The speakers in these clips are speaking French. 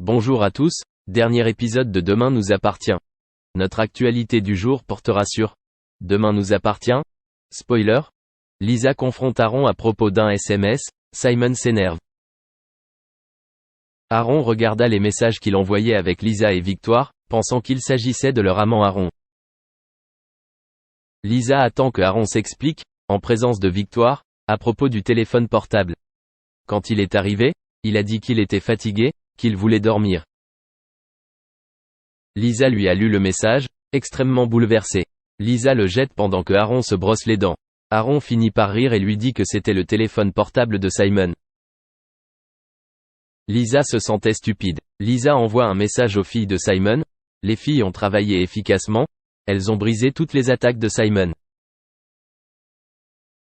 Bonjour à tous, dernier épisode de Demain nous appartient. Notre actualité du jour portera sur Demain nous appartient. Spoiler. Lisa confronte Aaron à propos d'un SMS, Simon s'énerve. Aaron regarda les messages qu'il envoyait avec Lisa et Victoire, pensant qu'il s'agissait de leur amant Aaron. Lisa attend que Aaron s'explique, en présence de Victoire, à propos du téléphone portable. Quand il est arrivé, il a dit qu'il était fatigué, qu'il voulait dormir. Lisa lui a lu le message, extrêmement bouleversée. Lisa le jette pendant que Aaron se brosse les dents. Aaron finit par rire et lui dit que c'était le téléphone portable de Simon. Lisa se sentait stupide. Lisa envoie un message aux filles de Simon. Les filles ont travaillé efficacement, elles ont brisé toutes les attaques de Simon.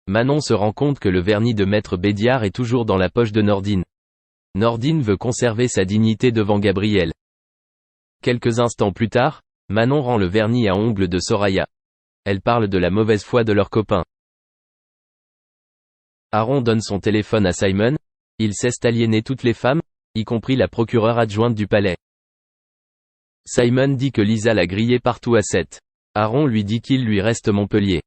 Manon se rend compte que le vernis de Maître Bédiard est toujours dans la poche de Nordine. Nordine veut conserver sa dignité devant Gabriel. Quelques instants plus tard, Manon rend le vernis à ongles de Soraya. Elle parle de la mauvaise foi de leur copain. Aaron donne son téléphone à Simon. Il cesse d'aliéner toutes les femmes, y compris la procureure adjointe du palais. Simon dit que Lisa l'a grillé partout à 7. Aaron lui dit qu'il lui reste Montpellier.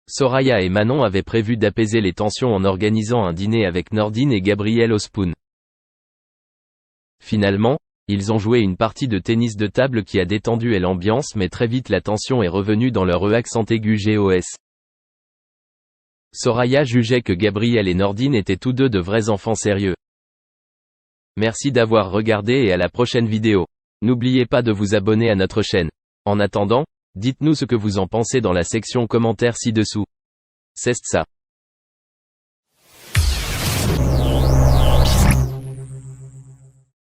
Soraya et Manon avaient prévu d'apaiser les tensions en organisant un dîner avec Nordine et Gabriel au Spoon. Finalement, ils ont joué une partie de tennis de table qui a détendu l'ambiance, mais très vite la tension est revenue dans leur accent aigu GOS. Soraya jugeait que Gabriel et Nordine étaient tous deux de vrais enfants sérieux. Merci d'avoir regardé et à la prochaine vidéo. N'oubliez pas de vous abonner à notre chaîne. En attendant, dites-nous ce que vous en pensez dans la section commentaires ci-dessous. C'est ça.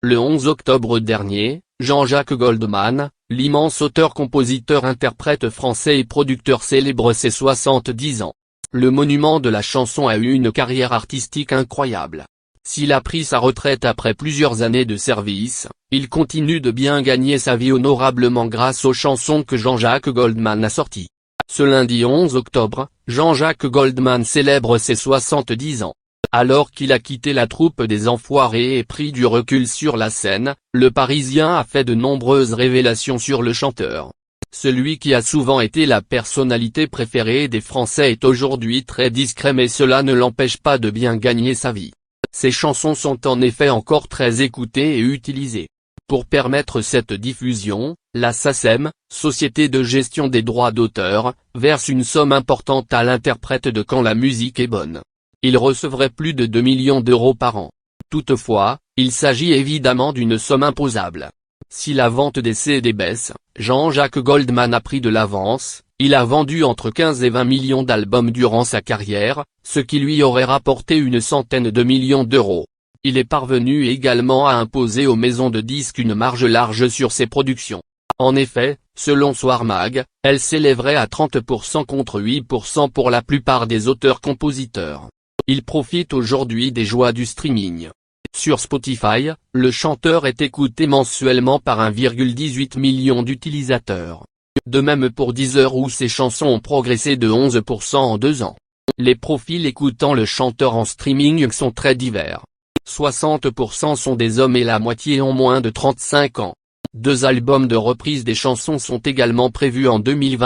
Le 11 octobre dernier, Jean-Jacques Goldman, l'immense auteur-compositeur-interprète français et producteur célèbre ses 70 ans. Le monument de la chanson a eu une carrière artistique incroyable. S'il a pris sa retraite après plusieurs années de service, il continue de bien gagner sa vie honorablement grâce aux chansons que Jean-Jacques Goldman a sorties. Ce lundi 11 octobre, Jean-Jacques Goldman célèbre ses 70 ans. Alors qu'il a quitté la troupe des Enfoirés et pris du recul sur la scène, le Parisien a fait de nombreuses révélations sur le chanteur. Celui qui a souvent été la personnalité préférée des Français est aujourd'hui très discret, mais cela ne l'empêche pas de bien gagner sa vie. Ses chansons sont en effet encore très écoutées et utilisées. Pour permettre cette diffusion, la SACEM, Société de gestion des droits d'auteur, verse une somme importante à l'interprète de Quand la musique est bonne. Il recevrait plus de 2 millions d'euros par an. Toutefois, il s'agit évidemment d'une somme imposable. Si la vente des CD baisse, Jean-Jacques Goldman a pris de l'avance. Il a vendu entre 15 et 20 millions d'albums durant sa carrière, ce qui lui aurait rapporté une centaine de millions d'euros. Il est parvenu également à imposer aux maisons de disques une marge large sur ses productions. En effet, selon Soir Mag, elle s'élèverait à 30% contre 8% pour la plupart des auteurs-compositeurs. Il profite aujourd'hui des joies du streaming. Sur Spotify, le chanteur est écouté mensuellement par 1,18 million d'utilisateurs. De même pour Deezer où ses chansons ont progressé de 11% en 2 ans. Les profils écoutant le chanteur en streaming sont très divers. 60% sont des hommes et la moitié ont moins de 35 ans. 2 albums de reprise des chansons sont également prévus en 2020.